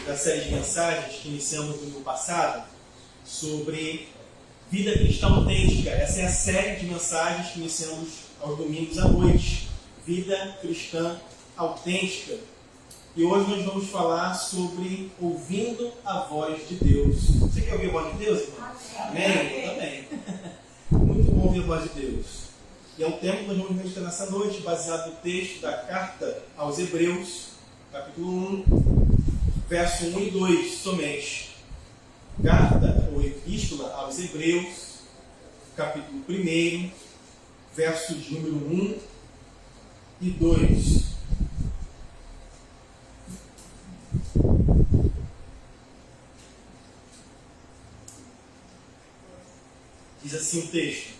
da série de mensagens que iniciamos no ano passado sobre vida cristã autêntica. Essa é a série de mensagens que iniciamos aos domingos à noite. Vida cristã autêntica. E hoje nós vamos falar sobre ouvindo a voz de Deus. Você quer ouvir a voz de Deus, irmão? Amém? Eu também. Muito bom ouvir a voz de Deus. E é o tema que nós vamos meditar nessa noite, baseado no texto da carta aos Hebreus, capítulo 1, verso 1 e 2 somente. Carta ou epístola aos Hebreus, capítulo 1, versos número 1 e 2. Diz assim o texto: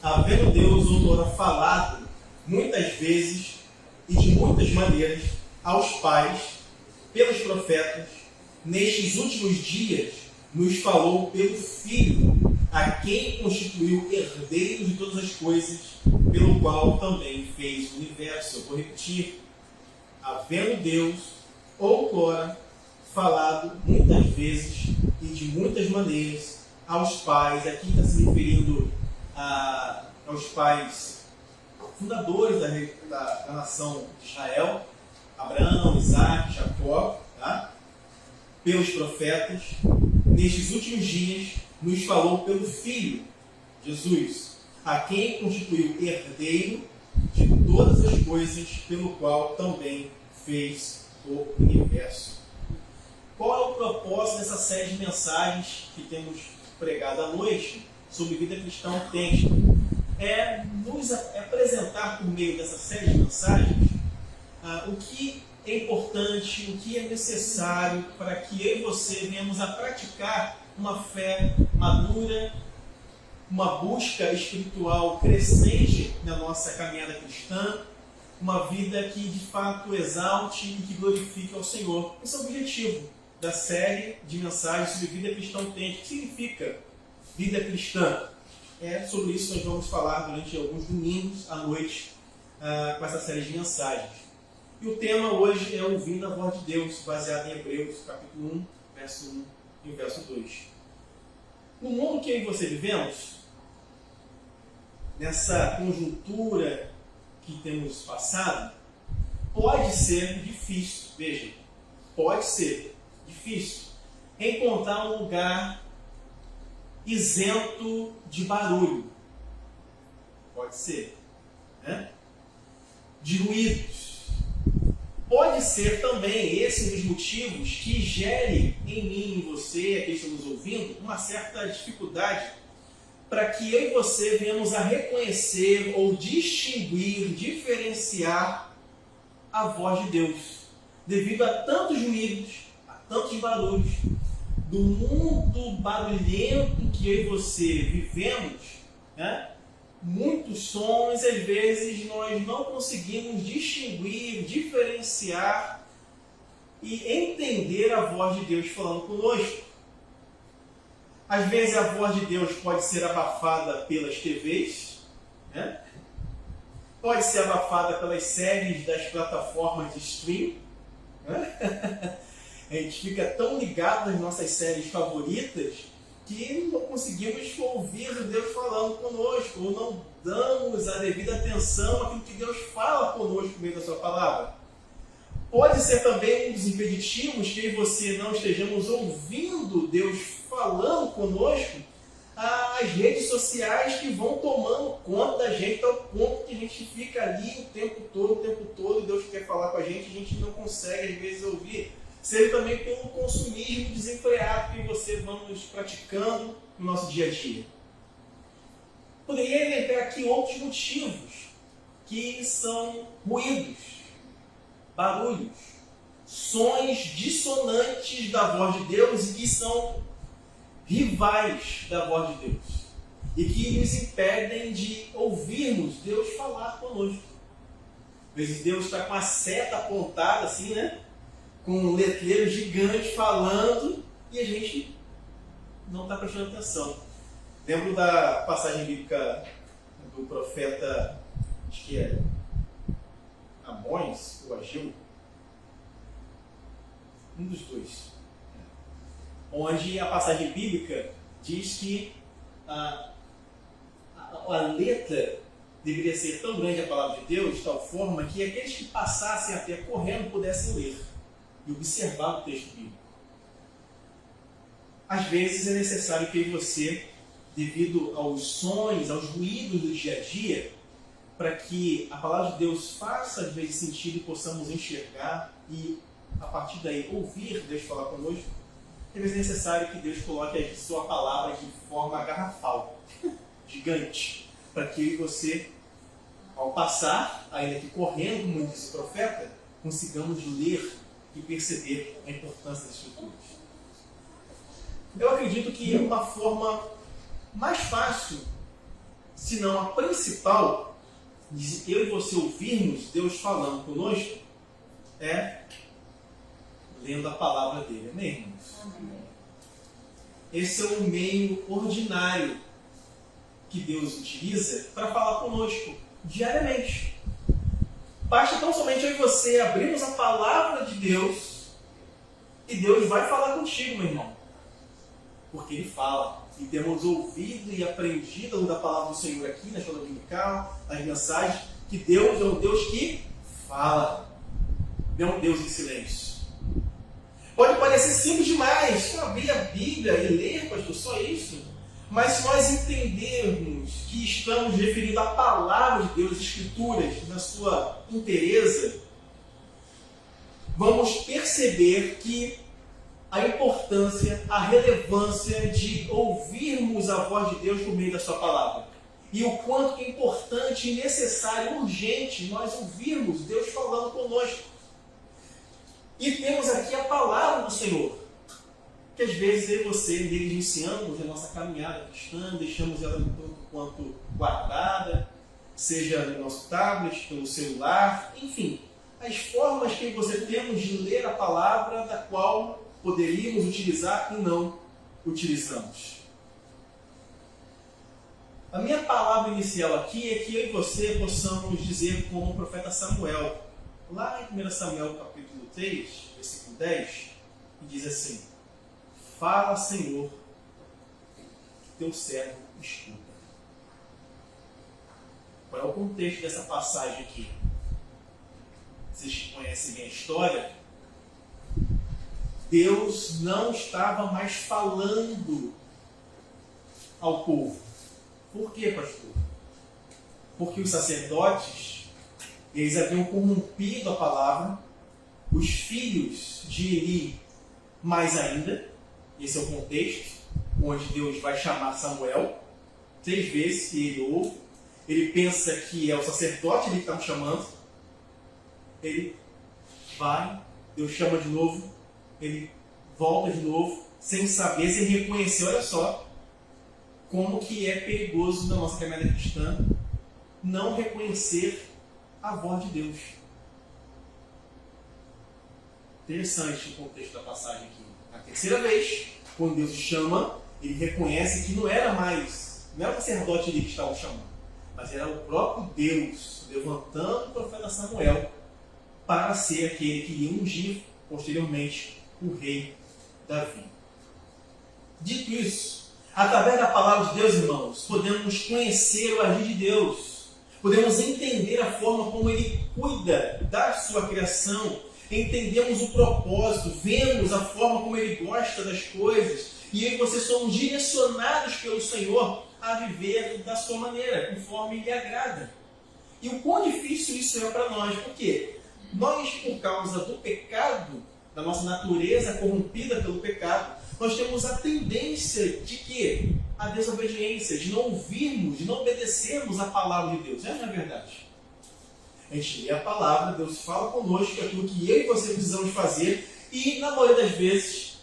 havendo Deus outrora falado muitas vezes e de muitas maneiras aos pais, pelos profetas, nestes últimos dias nos falou pelo Filho, a quem constituiu herdeiro de todas as coisas, pelo qual também fez o universo. Eu vou repetir: havendo Deus outrora falado muitas vezes e de muitas maneiras aos pais, aqui está se referindo aos pais fundadores da nação de Israel, Abraão, Isaac, Jacó, tá? Pelos profetas, nestes últimos dias nos falou pelo Filho, Jesus, a quem constituiu herdeiro de todas as coisas, pelo qual também fez o universo. Qual é o propósito dessa série de mensagens que temos pregado à noite sobre vida cristã autêntica? É nos apresentar por meio dessa série de mensagens o que é importante, o que é necessário para que eu e você venhamos a praticar uma fé madura, uma busca espiritual crescente na nossa caminhada cristã, uma vida que de fato exalte e que glorifique ao Senhor. Esse é o objetivo da série de mensagens sobre vida cristã autêntica. O que significa vida cristã? É sobre isso que nós vamos falar durante alguns domingos à noite com essa série de mensagens. E o tema hoje é ouvindo a voz de Deus, baseado em Hebreus, capítulo 1, verso 1 e o verso 2. No mundo que eu e você vivemos, nessa conjuntura que temos passado, pode ser difícil, veja, pode ser difícil encontrar um lugar isento de barulho. Pode ser, né? De ruídos. Pode ser também esse um dos motivos que gere em mim e em você, aqui que estão nos ouvindo, uma certa dificuldade para que eu e você venhamos a reconhecer ou distinguir, diferenciar a voz de Deus, devido a tantos ruídos, a tantos barulhos, do mundo barulhento que eu e você vivemos, né? Muitos sons, às vezes nós não conseguimos distinguir, diferenciar e entender a voz de Deus falando conosco. Às vezes a voz de Deus pode ser abafada pelas TVs, né? Pode ser abafada pelas séries das plataformas de streaming, né? A gente fica tão ligado nas nossas séries favoritas que não conseguimos ouvir Deus falando conosco, ou não damos a devida atenção àquilo que Deus fala conosco por meio da sua palavra. Pode ser também um dos impeditivos que eu e você não estejamos ouvindo Deus falando conosco, as redes sociais que vão tomando conta da gente ao ponto que a gente fica ali o tempo todo, e Deus quer falar com a gente não consegue às vezes ouvir. Seja também pelo consumismo desenfreado que você vamos praticando no nosso dia a dia. Poderia elencar aqui outros motivos, que são ruídos, barulhos, sons dissonantes da voz de Deus e que são rivais da voz de Deus e que nos impedem de ouvirmos Deus falar conosco. Às vezes Deus está com a seta apontada assim, né? Com um letreiro gigante falando e a gente não está prestando atenção. Lembro da passagem bíblica do profeta, acho que é Amós ou Ageu, Um dos dois. Onde a passagem bíblica diz que a letra deveria ser tão grande a palavra de Deus, de tal forma que aqueles que passassem a pé correndo pudessem ler e observar o texto bíblico. Às vezes é necessário que você, devido aos sons, aos ruídos do dia a dia, para que a palavra de Deus faça às vezes sentido e possamos enxergar e, a partir daí, ouvir Deus falar conosco, às vezes é necessário que Deus coloque a sua palavra de forma garrafal, gigante, para que você, ao passar, ainda que correndo, como disse o profeta, consigamos ler e perceber a importância das Escrituras. Eu acredito que uma forma mais fácil, se não a principal, de eu e você ouvirmos Deus falando conosco, é lendo a palavra dele. Amém, irmãos? Esse é o meio ordinário que Deus utiliza para falar conosco diariamente. Basta tão somente eu e você abrirmos a palavra de Deus e Deus vai falar contigo, meu irmão. Porque Ele fala. E temos ouvido e aprendido da palavra do Senhor aqui na escola dominical, nas mensagens, que Deus é um Deus que fala. Não é um Deus em silêncio. Pode parecer simples demais abrir a Bíblia e ler, pastor, só isso. Mas se nós entendermos que estamos referindo à palavra de Deus, as Escrituras, na sua inteireza, vamos perceber que a importância, a relevância de ouvirmos a voz de Deus por meio da sua palavra. E o quanto é importante, necessário, urgente nós ouvirmos Deus falando conosco. E temos aqui a palavra do Senhor, que às vezes eu e você negligenciamos a nossa caminhada cristã, deixamos ela de tanto quanto guardada, seja no nosso tablet, pelo celular, enfim, as formas que você temos de ler a palavra da qual poderíamos utilizar e não utilizamos. A minha palavra inicial aqui é que eu e você possamos dizer como o profeta Samuel, lá em 1 Samuel capítulo 3, versículo 10, que diz assim: fala, Senhor, que teu servo escuta. Qual é o contexto dessa passagem aqui? Vocês conhecem bem a história? Deus não estava mais falando ao povo. Por quê, pastor? Porque os sacerdotes, eles haviam corrompido a palavra, os filhos de Eli mais ainda. Esse é o contexto onde Deus vai chamar Samuel 3 vezes, e ele ouve. Ele pensa que é o sacerdote que está me chamando. Ele vai, Deus chama de novo. Ele volta de novo, sem saber, sem reconhecer. Olha só como que é perigoso na nossa caminhada cristã não reconhecer a voz de Deus. Interessante o contexto da passagem aqui. A terceira vez, quando Deus o chama, ele reconhece que não era o sacerdote ali que estava o chamando, mas era o próprio Deus levantando o profeta Samuel para ser aquele que ia ungir posteriormente o rei Davi. Dito isso, através da palavra de Deus, irmãos, podemos conhecer o agir de Deus, podemos entender a forma como Ele cuida da sua criação, entendemos o propósito, vemos a forma como Ele gosta das coisas, e eu e você somos direcionados pelo Senhor a viver da sua maneira, conforme Ele agrada. E o quão difícil isso é para nós, porque nós, por causa do pecado, da nossa natureza corrompida pelo pecado, nós temos a tendência de quê? A desobediência, de não ouvirmos, de não obedecermos a palavra de Deus. Não é verdade? A gente lê a palavra, Deus fala conosco aquilo que eu e você precisamos fazer, e na maioria das vezes,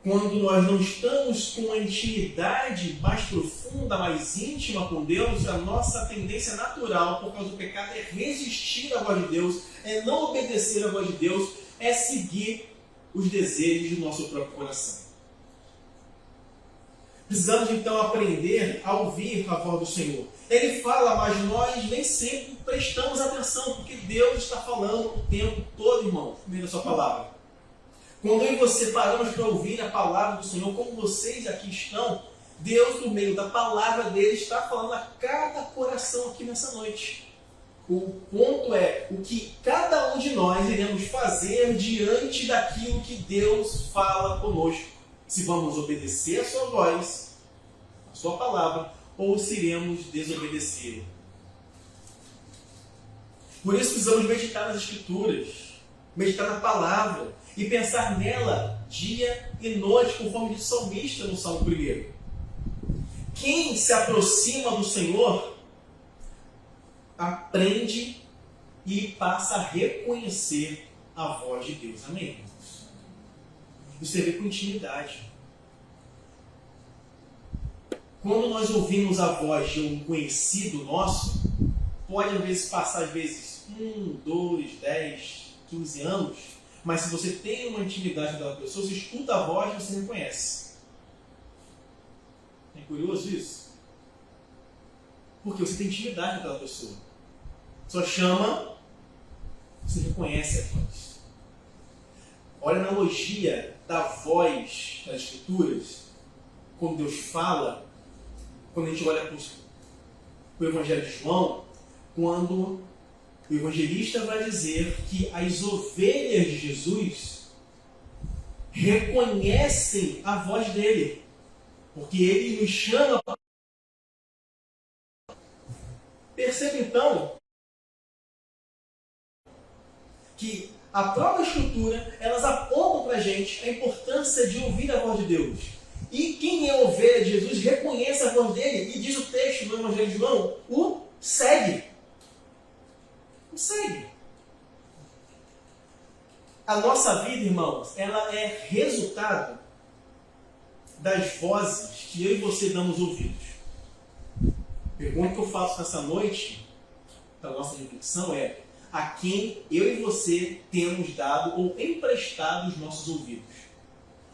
quando nós não estamos com uma intimidade mais profunda, mais íntima com Deus, a nossa tendência natural, por causa do pecado, é resistir à voz de Deus, é não obedecer à voz de Deus, é seguir os desejos do nosso próprio coração. Precisamos então aprender a ouvir a voz do Senhor. Ele fala, mas nós nem sempre prestamos atenção, porque Deus está falando o tempo todo, irmão, no meio da sua palavra. Quando eu e você paramos para ouvir a palavra do Senhor, como vocês aqui estão, Deus, por meio da palavra dele, está falando a cada coração aqui nessa noite. O ponto é o que cada um de nós iremos fazer diante daquilo que Deus fala conosco. Se vamos obedecer a sua voz, a sua palavra, ou se iremos desobedecer. Por isso precisamos meditar nas Escrituras, meditar na palavra e pensar nela dia e noite, conforme diz o salmista no Salmo 1. Quem se aproxima do Senhor aprende e passa a reconhecer a voz de Deus. Amém, irmãos? Isso tem a ver com intimidade. Quando nós ouvimos a voz de um conhecido nosso, pode às vezes passar 1, 2, 10, 15 anos, mas se você tem uma intimidade com aquela pessoa, você escuta a voz e você reconhece. É curioso isso? Porque você tem intimidade com aquela pessoa. Só chama, você reconhece a voz. Olha a analogia da voz das Escrituras, quando Deus fala, quando a gente olha para o Evangelho de João, quando o evangelista vai dizer que as ovelhas de Jesus reconhecem a voz dele, porque ele nos chama. Perceba então que a própria Escritura, elas apontam para a gente a importância de ouvir a voz de Deus. E quem é ovelha de Jesus reconhece a voz dele, e diz o texto do Evangelho de João, o segue. O segue. A nossa vida, irmãos, ela é resultado das vozes que eu e você damos ouvidos. A pergunta que eu faço nessa noite, para a nossa reflexão, é: a quem eu e você temos dado ou emprestado os nossos ouvidos?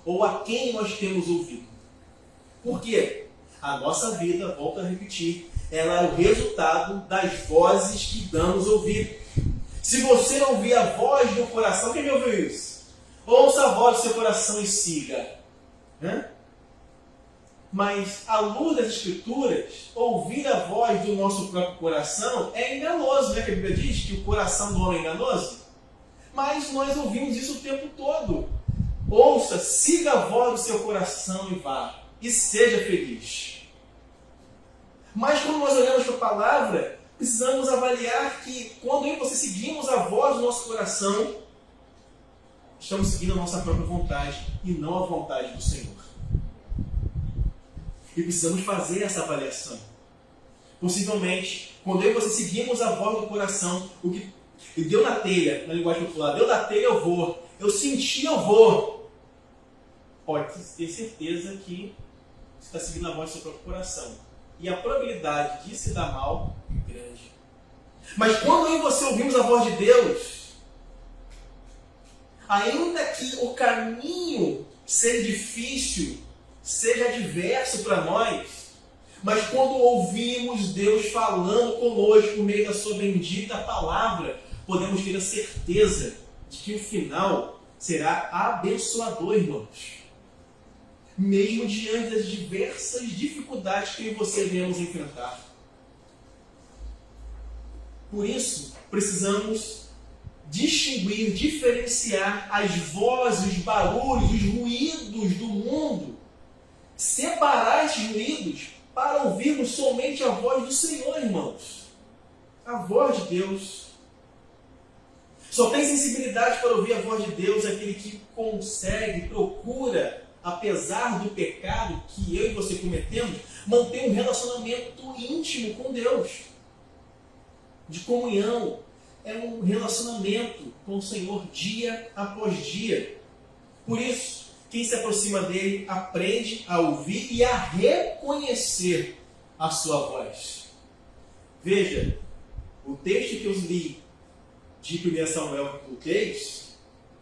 Ou a quem nós temos ouvido? Por quê? A nossa vida, volto a repetir, ela é o resultado das vozes que damos ouvido. Se você não ouvir a voz do coração, quem me ouviu isso? Ouça a voz do seu coração e siga. Mas, à luz das Escrituras, ouvir a voz do nosso próprio coração é enganoso, né? Que a Bíblia diz que o coração do homem é enganoso. Mas nós ouvimos isso o tempo todo. Ouça, siga a voz do seu coração e vá. E seja feliz. Mas quando nós olhamos para a palavra, precisamos avaliar que quando eu e você seguimos a voz do nosso coração, estamos seguindo a nossa própria vontade e não a vontade do Senhor. E precisamos fazer essa avaliação. Possivelmente, quando eu e você seguimos a voz do coração, o que deu na telha, na linguagem popular, deu na telha eu vou, eu senti eu vou, pode ter certeza que você está seguindo a voz do seu próprio coração. E a probabilidade de se dar mal é grande. Mas quando eu e você ouvimos a voz de Deus, ainda que o caminho seja difícil, seja adverso para nós, mas quando ouvimos Deus falando conosco por meio da sua bendita palavra, podemos ter a certeza de que o final será abençoador, irmãos. Mesmo diante das diversas dificuldades que eu e você devemos enfrentar. Por isso, precisamos distinguir, diferenciar as vozes, os barulhos, os ruídos do mundo. Separar esses ruídos para ouvirmos somente a voz do Senhor, irmãos. A voz de Deus. Só tem sensibilidade para ouvir a voz de Deus aquele que consegue, procura, apesar do pecado que eu e você cometemos, manter um relacionamento íntimo com Deus. De comunhão. É um relacionamento com o Senhor dia após dia. Por isso, quem se aproxima dele aprende a ouvir e a reconhecer a sua voz. Veja, o texto que eu li de 1 Samuel capítulo 3,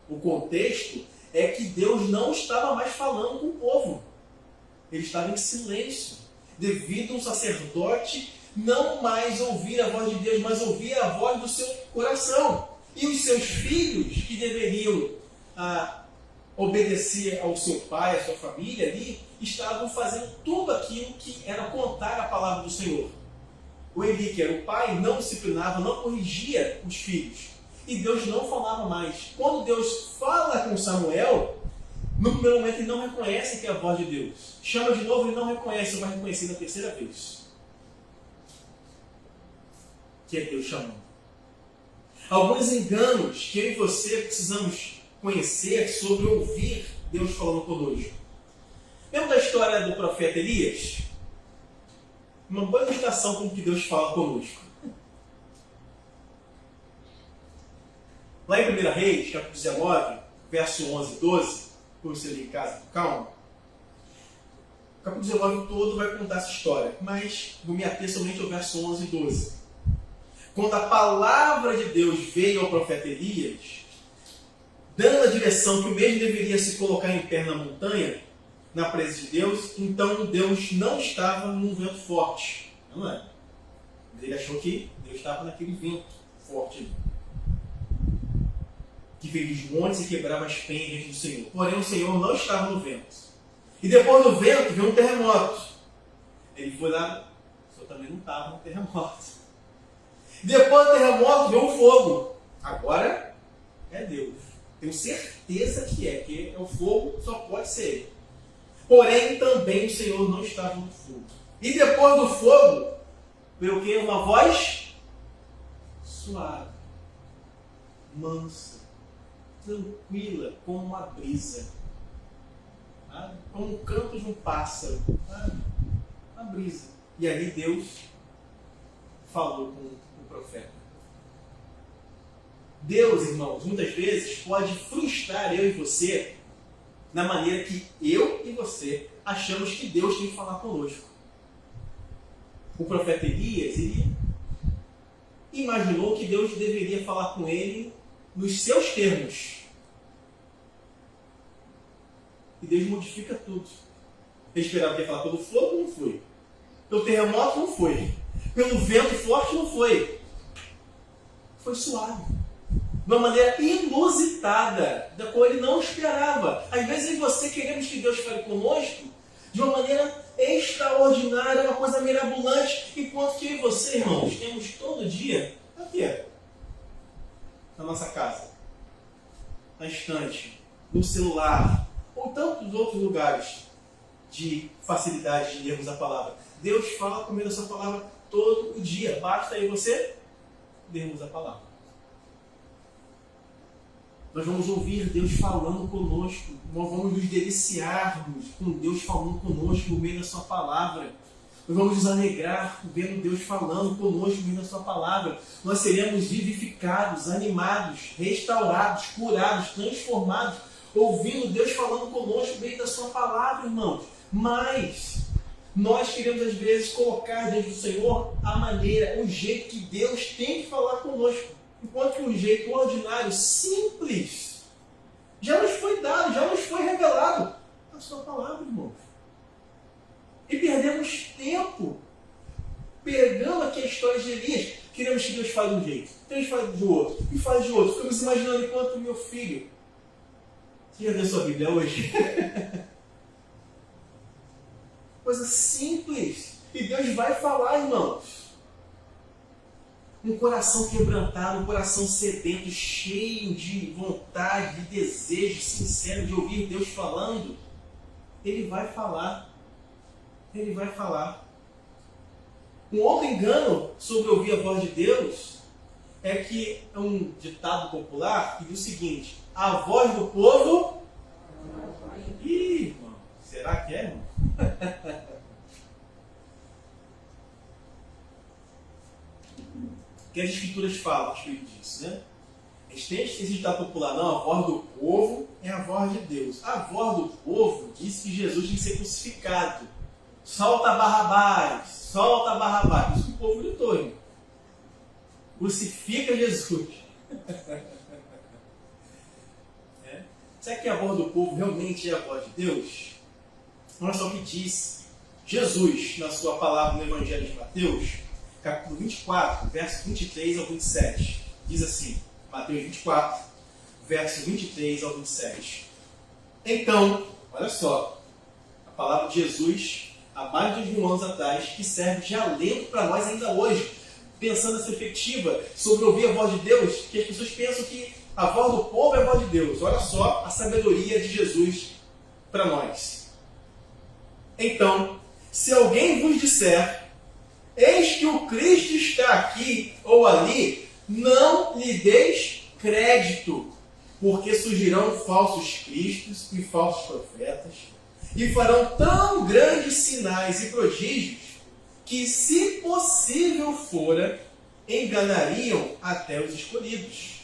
o contexto é que Deus não estava mais falando com o povo. Ele estava em silêncio, devido a um sacerdote não mais ouvir a voz de Deus, mas ouvir a voz do seu coração. E os seus filhos, que deveriam obedecer ao seu pai, à sua família ali, estavam fazendo tudo aquilo que era contrário à palavra do Senhor. O Eli, que era o pai, não disciplinava, não corrigia os filhos. E Deus não falava mais. Quando Deus fala com Samuel, no primeiro momento ele não reconhece que é a voz de Deus. Chama de novo, ele não reconhece, vai reconhecer na terceira vez. Que é Deus chamando. Alguns enganos que eu e você precisamos conhecer sobre ouvir Deus falando conosco. Lembra da história do profeta Elias? Uma boa ilustração com o que Deus fala conosco. Lá em 1 Reis, capítulo 19, verso 11 e 12, por você ler em casa com calma, o capítulo 19 todo vai contar essa história, mas vou me ater somente ao verso 11 e 12. Quando a palavra de Deus veio ao profeta Elias, dando a direção que o mesmo deveria se colocar em pé na montanha, na presença de Deus, então Deus não estava num vento forte. Não é? Ele achou que Deus estava naquele vento forte ali, que veio dos montes e quebrava as penhas diante do Senhor. Porém, o Senhor não estava no vento. E depois do vento veio um terremoto. Ele foi lá, o Senhor também não estava no terremoto. Depois do terremoto veio um fogo. Agora é Deus. Tenho certeza que é, porque o fogo só pode ser ele. Porém, também o Senhor não estava no fogo. E depois do fogo, veio o quê? Uma voz suave, mansa, tranquila, como uma brisa. Sabe? Como o canto de um pássaro. Sabe? Uma brisa. E ali Deus falou com o profeta. Deus, irmãos, muitas vezes pode frustrar eu e você na maneira que eu e você achamos que Deus tem que falar conosco. O profeta Elias, ele imaginou que Deus deveria falar com ele nos seus termos. E Deus modifica tudo. Ele esperava que ia falar pelo fogo, não foi. Pelo terremoto, não foi. Pelo vento forte, não foi. Foi suave. De uma maneira inusitada, da qual ele não esperava. Às vezes eu e você queremos que Deus fale conosco de uma maneira extraordinária, uma coisa mirabolante, enquanto que eu e você, irmãos, temos todo dia aqui, na nossa casa, na estante, no celular, ou tantos outros lugares de facilidade de lermos a palavra. Deus fala comigo a sua palavra todo o dia. Basta aí você lermos a palavra. Nós vamos ouvir Deus falando conosco. Nós vamos nos deliciarmos com Deus falando conosco no meio da sua palavra. Nós vamos nos alegrar vendo Deus falando conosco no meio da sua palavra. Nós seremos vivificados, animados, restaurados, curados, transformados, ouvindo Deus falando conosco no meio da sua palavra, irmãos. Mas nós queremos às vezes colocar diante do Senhor a maneira, o jeito que Deus tem que falar conosco. Enquanto que um jeito ordinário, simples, já nos foi dado, já nos foi revelado a sua palavra, irmãos. E perdemos tempo pegando aqui a história de Elias. Queremos que Deus fale de um jeito, Deus fale de outro, e fale de outro. Ficamos imaginando enquanto meu filho. Você já leu sua Bíblia hoje? Coisa simples. E Deus vai falar, irmãos. Um coração quebrantado, um coração sedento, cheio de vontade, de desejo sincero de ouvir Deus falando, Ele vai falar. Ele vai falar. Um outro engano sobre ouvir a voz de Deus é que é um ditado popular que diz o seguinte: a voz do povo... Ih, irmão, será que é, irmão? Que as escrituras falam a respeito disso, né? A gente tem esse ditado popular, não, a voz do povo é a voz de Deus. A voz do povo disse que Jesus tem que ser crucificado. Solta Barrabás, solta Barrabás. Por isso que o povo gritou, irmão. Crucifica Jesus. Será que a voz do povo realmente é a voz de Deus? Olha só o que diz Jesus na sua palavra no Evangelho de Mateus, capítulo 24, verso 23 ao 27. Diz assim, Mateus 24, verso 23 ao 27. Então, olha só, a palavra de Jesus, há mais de 1.000 anos atrás, que serve de alento para nós ainda hoje, pensando nessa perspectiva sobre ouvir a voz de Deus, que as pessoas pensam que a voz do povo é a voz de Deus. Olha só a sabedoria de Jesus para nós. Então, se alguém vos disser, eis que o Cristo está aqui ou ali, não lhe deis crédito, porque surgirão falsos cristos e falsos profetas, e farão tão grandes sinais e prodígios, que, se possível fora, enganariam até os escolhidos.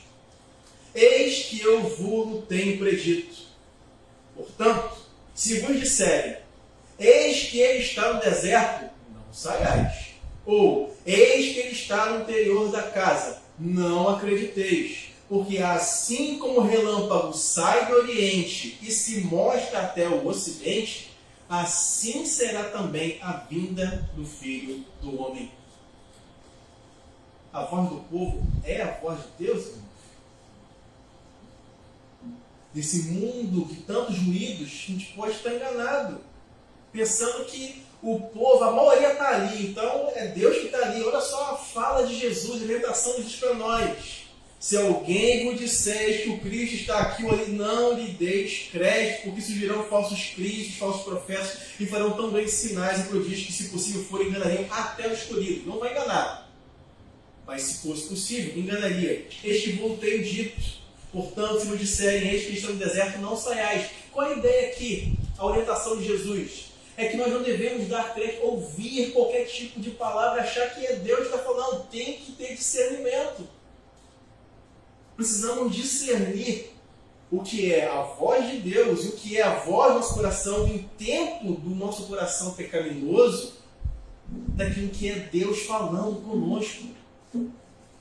Eis que eu vos tenho predito. Portanto, se vos disserem, eis que ele está no deserto, não saiais. Ou, eis que ele está no interior da casa, não acrediteis. Porque assim como o relâmpago sai do oriente e se mostra até o ocidente, assim será também a vinda do Filho do Homem. A voz do povo é a voz de Deus, irmãos? Nesse mundo de tantos ruídos, a gente pode estar enganado, pensando que o povo, a maioria está ali, então é Deus que está ali. Olha só a fala de Jesus, a orientação de Jesus para nós. Se alguém vos disser que o Cristo está aqui ou ali, não lhe deis crédito, porque surgirão falsos cristos, falsos profetas, e farão tão grandes sinais e prodígios que, se possível for, enganariam até o escolhido. Não vai enganar, mas se fosse possível, enganaria. Este vos tenho dito. Portanto, se vos disserem, eis que estão no deserto, não saiais. Qual a ideia aqui? A orientação de Jesus é que nós não devemos dar crédito, ouvir qualquer tipo de palavra, achar que é Deus que está falando. Tem que ter discernimento. Precisamos discernir o que é a voz de Deus e o que é a voz do nosso coração, em tempo do nosso coração pecaminoso, daquilo que é Deus falando conosco.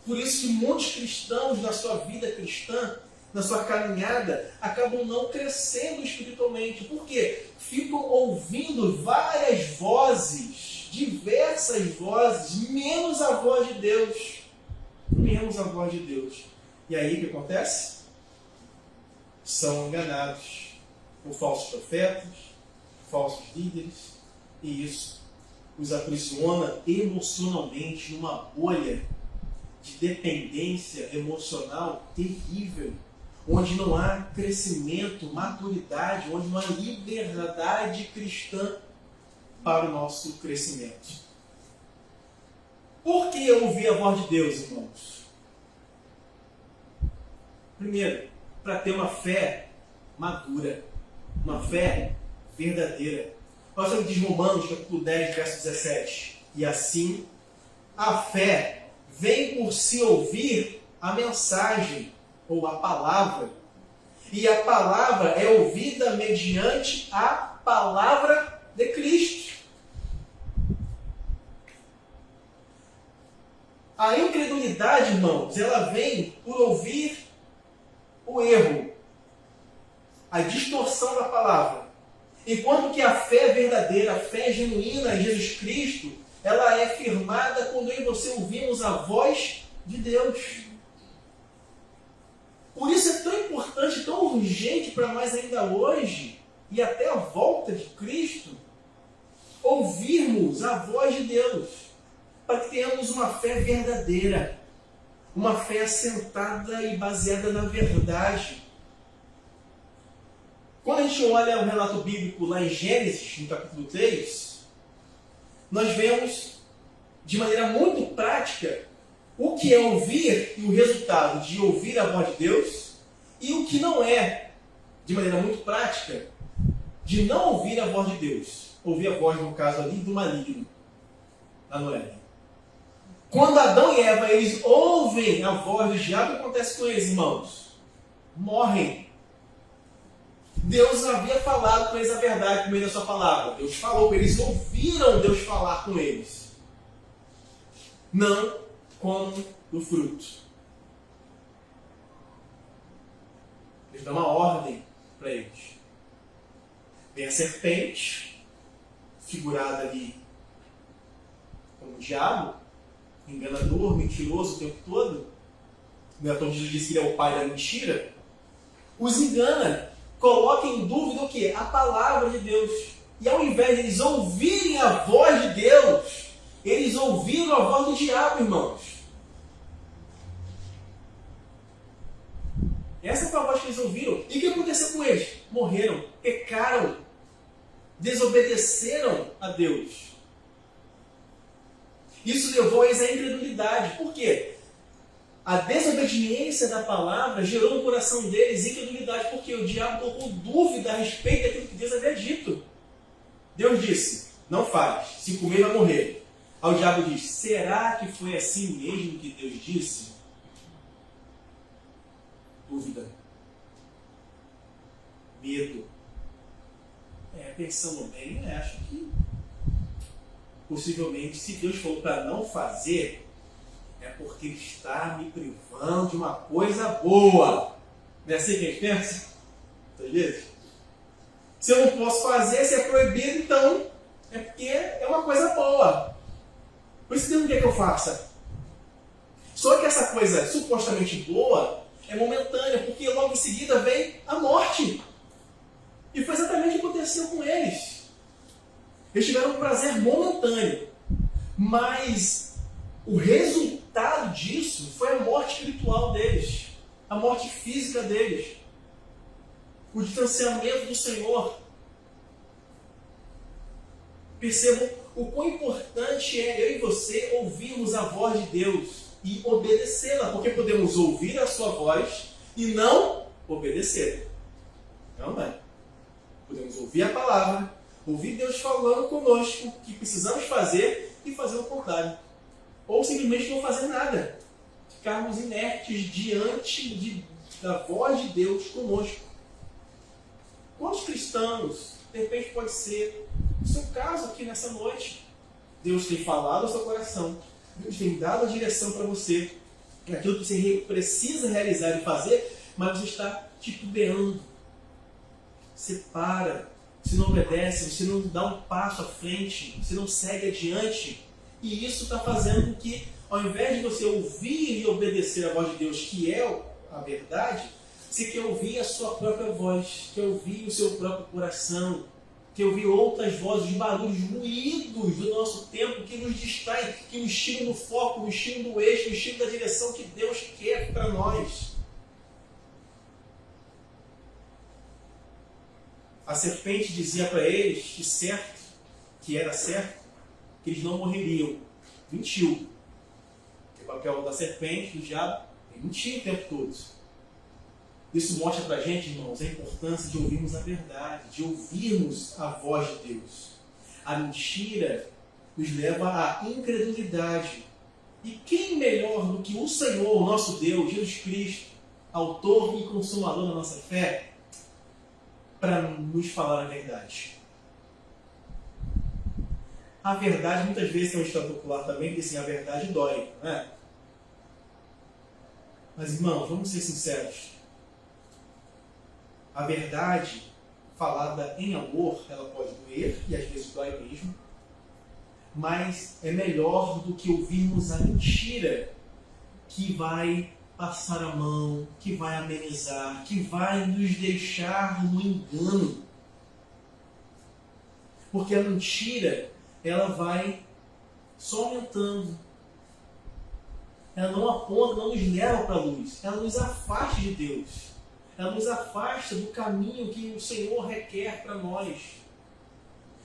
Por isso que muitos cristãos na sua vida cristã, na sua caminhada, acabam não crescendo espiritualmente. Por quê? Ficam ouvindo várias vozes, diversas vozes, menos a voz de Deus. Menos a voz de Deus. E aí o que acontece? São enganados por falsos profetas, falsos líderes, e isso os aprisiona emocionalmente numa bolha de dependência emocional terrível, onde não há crescimento, maturidade, onde não há liberdade cristã para o nosso crescimento. Por que ouvir a voz de Deus, irmãos? Primeiro, para ter uma fé madura, uma fé verdadeira. Nós estamos em Romanos, capítulo 10, verso 17. E assim, a fé vem por se ouvir a mensagem, ou a palavra. E a palavra é ouvida mediante a palavra de Cristo. A incredulidade, irmãos, ela vem por ouvir o erro, a distorção da palavra. Enquanto que a fé verdadeira, a fé genuína em Jesus Cristo, ela é firmada quando eu e você ouvimos a voz de Deus. Por isso é tão importante, tão urgente para nós ainda hoje, e até a volta de Cristo, ouvirmos a voz de Deus, para que tenhamos uma fé verdadeira, uma fé assentada e baseada na verdade. Quando a gente olha o relato bíblico lá em Gênesis, no capítulo 3, nós vemos de maneira muito prática o que é ouvir e o resultado de ouvir a voz de Deus, e o que não é, de maneira muito prática, de não ouvir a voz de Deus. Ouvir a voz, no caso ali, do maligno, lá no Éden. Quando Adão e Eva, eles ouvem a voz do diabo, o que acontece com eles, irmãos? Morrem. Deus havia falado com eles a verdade por meio da sua palavra. Deus falou, eles ouviram Deus falar com eles. Não comam do fruto. Eles dão uma ordem para eles. Vem a serpente, figurada ali como o diabo, enganador, mentiroso o tempo todo. O autor Jesus disse que ele é o pai da mentira. Os engana. coloca em dúvida o quê? A palavra de Deus. E ao invés de eles ouvirem a voz de Deus, eles ouviram a voz do diabo, irmãos. Essa foi a voz que eles ouviram. E o que aconteceu com eles? Morreram, pecaram, desobedeceram a Deus. Isso levou eles à incredulidade. Por quê? A desobediência da palavra gerou no coração deles incredulidade, porque o diabo colocou dúvida a respeito daquilo que Deus havia dito. Deus disse, não faz, se comer vai morrer. Aí o diabo diz, será que foi assim mesmo que Deus disse? Dúvida. Medo. Pensando bem, acho que possivelmente, se Deus falou para não fazer, é porque Ele está me privando de uma coisa boa. Não é assim que a gente pensa? Entendeu? Se eu não posso fazer, se é proibido, então é porque é uma coisa boa. Por isso que Deus não quer que eu faça. Só que essa coisa supostamente boa é momentânea, porque logo em seguida vem a morte. E foi exatamente o que aconteceu com eles. Eles tiveram um prazer momentâneo, mas o resultado disso foi a morte espiritual deles, a morte física deles, o distanciamento do Senhor. Percebam o quão importante é eu e você ouvirmos a voz de Deus e obedecê-la, porque podemos ouvir a sua voz e não obedecer. Não é? Podemos ouvir a palavra, ouvir Deus falando conosco o que precisamos fazer e fazer o contrário. Ou simplesmente não fazer nada. Ficarmos inertes diante da voz de Deus conosco. Quantos cristãos, de repente pode ser o seu caso aqui nessa noite, Deus tem falado ao seu coração, Deus tem dado a direção para você, aquilo que você precisa realizar e fazer, mas você está titubeando. Você para, você não obedece, você não dá um passo à frente, você não segue adiante. E isso está fazendo com que, ao invés de você ouvir e obedecer a voz de Deus, que é a verdade, você quer ouvir a sua própria voz, quer ouvir o seu próprio coração, quer ouvir outras vozes, barulhos, ruídos do nosso tempo que nos distraem, que nos tiram do foco, nos tiram do eixo, nos tiram da direção que Deus quer para nós. A serpente dizia para eles que era certo, que eles não morreriam. Mentiu. O papel da serpente, do diabo, é mentir o tempo todo. Isso mostra para a gente, irmãos, a importância de ouvirmos a verdade, de ouvirmos a voz de Deus. A mentira nos leva à incredulidade. E quem melhor do que o Senhor, nosso Deus, Jesus Cristo, autor e consumador da nossa fé, para nos falar a verdade? A verdade, muitas vezes, tem um ditado popular também, que assim, a verdade dói, não é? Mas, irmãos, vamos ser sinceros. A verdade, falada em amor, ela pode doer, e às vezes dói mesmo, mas é melhor do que ouvirmos a mentira que vai passar a mão, que vai amenizar, que vai nos deixar no engano. Porque a mentira, ela vai só aumentando. Ela não aponta, não nos leva para a luz. Ela nos afasta de Deus. Ela nos afasta do caminho que o Senhor requer para nós.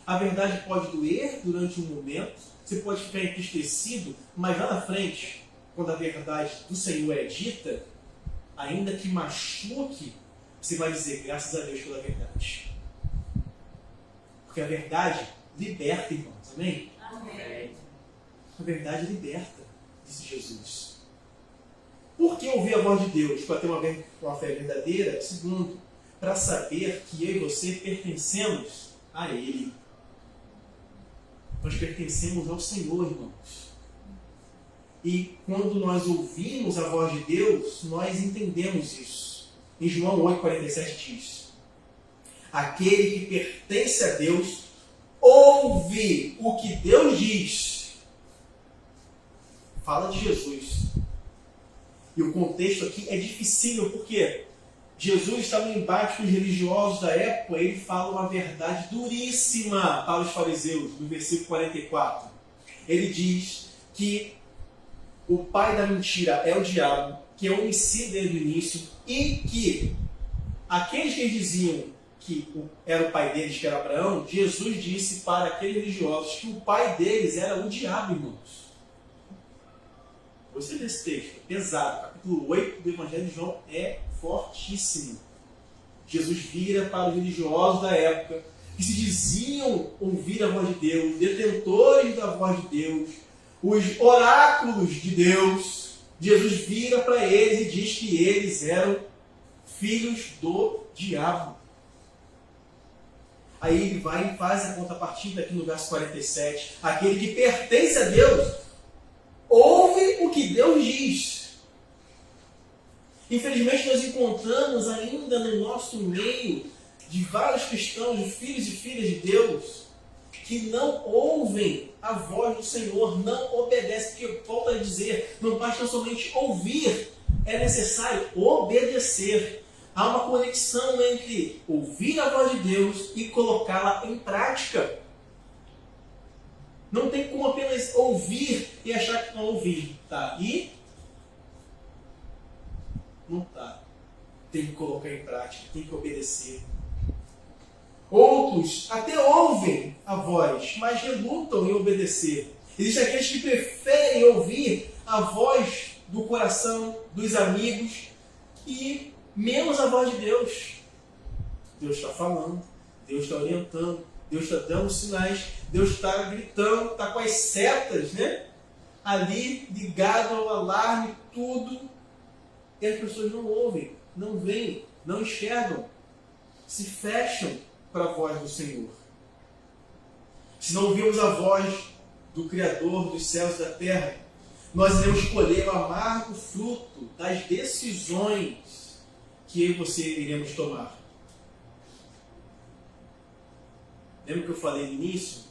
A verdade pode doer durante um momento, você pode ficar entristecido, mas lá na frente, quando a verdade do Senhor é dita, ainda que machuque, você vai dizer graças a Deus pela verdade. Porque a verdade liberta, irmãos. Amém? Amém. A verdade liberta, disse Jesus. Por que ouvir a voz de Deus? Para ter uma fé verdadeira. Segundo, para saber que eu e você pertencemos a Ele. Nós pertencemos ao Senhor, irmãos. E quando nós ouvimos a voz de Deus, nós entendemos isso. Em João 8,47 diz: aquele que pertence a Deus ouve o que Deus diz. Fala de Jesus. E o contexto aqui é difícil, por quê? Jesus estava em embate com os religiosos da época, ele fala uma verdade duríssima para os fariseus, no versículo 44. Ele diz que o pai da mentira é o diabo, que é homicida desde o início, e que aqueles que diziam que era o pai deles, que era Abraão, Jesus disse para aqueles religiosos que o pai deles era o diabo, irmãos. Você vê esse texto, é pesado. Capítulo 8 do Evangelho de João é fortíssimo. Jesus vira para os religiosos da época, que se diziam ouvir a voz de Deus, detentores da voz de Deus, os oráculos de Deus. Jesus vira para eles e diz que eles eram filhos do diabo. Aí ele vai e faz a contrapartida aqui no verso 47. Aquele que pertence a Deus ouve o que Deus diz. Infelizmente nós encontramos ainda no nosso meio de vários cristãos, de filhos e filhas de Deus, que não ouvem a voz do Senhor, não obedecem. Porque, volto a dizer, não basta somente ouvir, é necessário obedecer. Há uma conexão entre ouvir a voz de Deus e colocá-la em prática. Não tem como apenas ouvir e achar que não ouvir. Tá? E não está. Tem que colocar em prática, tem que obedecer. Outros até ouvem a voz, mas relutam em obedecer. Existem aqueles que preferem ouvir a voz do coração, dos amigos, e menos a voz de Deus. Deus está falando, Deus está orientando, Deus está dando sinais, Deus está gritando, está com as setas, né? Ali, ligado ao alarme, tudo. E as pessoas não ouvem, não veem, não enxergam, se fecham para a voz do Senhor. Se não ouvirmos a voz do Criador dos céus e da terra, nós iremos colher o amargo fruto das decisões que eu e você iremos tomar. Lembra que eu falei no início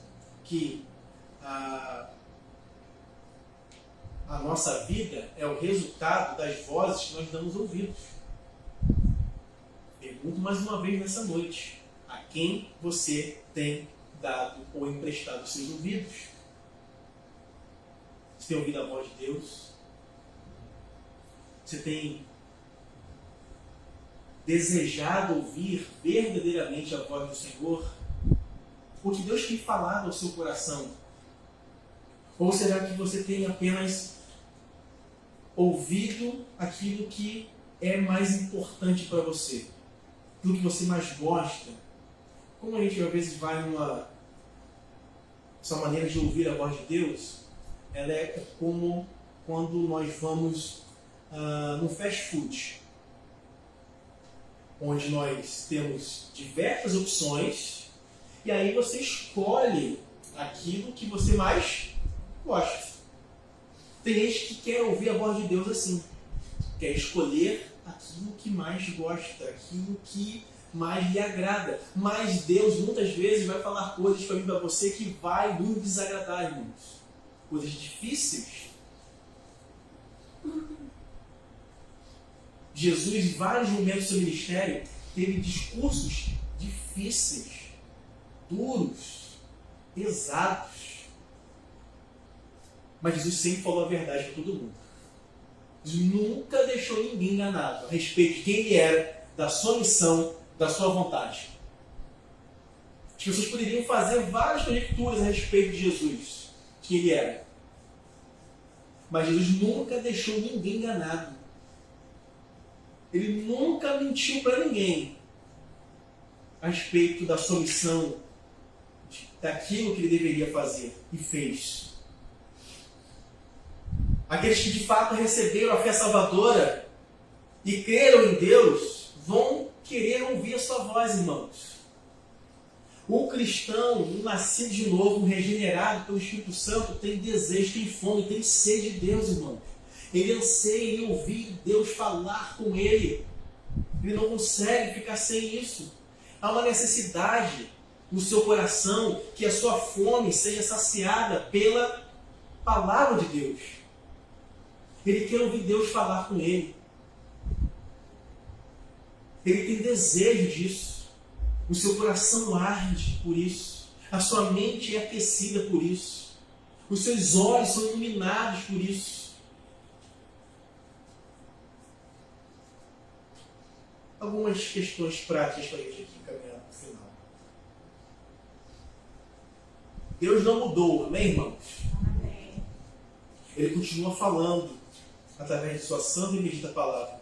que a nossa vida é o resultado das vozes que nós damos ouvidos. Pergunto mais uma vez nessa noite: a quem você tem dado ou emprestado os seus ouvidos? Você tem ouvido a voz de Deus? Você tem desejado ouvir verdadeiramente a voz do Senhor? O que Deus tem falado ao seu coração? Ou será que você tem apenas ouvido aquilo que é mais importante para você? Aquilo que você mais gosta? Como a gente às vezes vai essa maneira de ouvir a voz de Deus, ela é como quando nós vamos no fast food, onde nós temos diversas opções, e aí você escolhe aquilo que você mais gosta. Tem gente que quer ouvir a voz de Deus assim, quer escolher aquilo que mais gosta, aquilo que mais lhe agrada. Mas Deus muitas vezes vai falar coisas para mim, para você, que vai nos desagradar, irmãos. Coisas difíceis. Jesus, em vários momentos do seu ministério, teve discursos difíceis, duros, pesados. Mas Jesus sempre falou a verdade para todo mundo. Jesus nunca deixou ninguém enganado a respeito de quem ele era, da sua missão, da sua vontade. As pessoas poderiam fazer várias conjecturas a respeito de Jesus, de quem ele era. Mas Jesus nunca deixou ninguém enganado. Ele nunca mentiu para ninguém a respeito da sua missão, daquilo que ele deveria fazer e fez. Aqueles que de fato receberam a fé salvadora e creram em Deus vão querer ouvir a sua voz, irmãos. O cristão, o nascido de novo, regenerado pelo Espírito Santo, tem desejo, tem fome, tem sede de Deus, irmãos. Ele anseia em ouvir Deus falar com ele. Ele não consegue ficar sem isso. Há uma necessidade no seu coração que a sua fome seja saciada pela palavra de Deus. Ele quer ouvir Deus falar com ele. Ele tem desejo disso. O seu coração arde por isso. A sua mente é aquecida por isso. Os seus olhos são iluminados por isso. Algumas questões práticas para a gente aqui caminhar para o final. Deus não mudou, amém, irmãos? Amém. Ele continua falando através de sua santa e bendita palavra.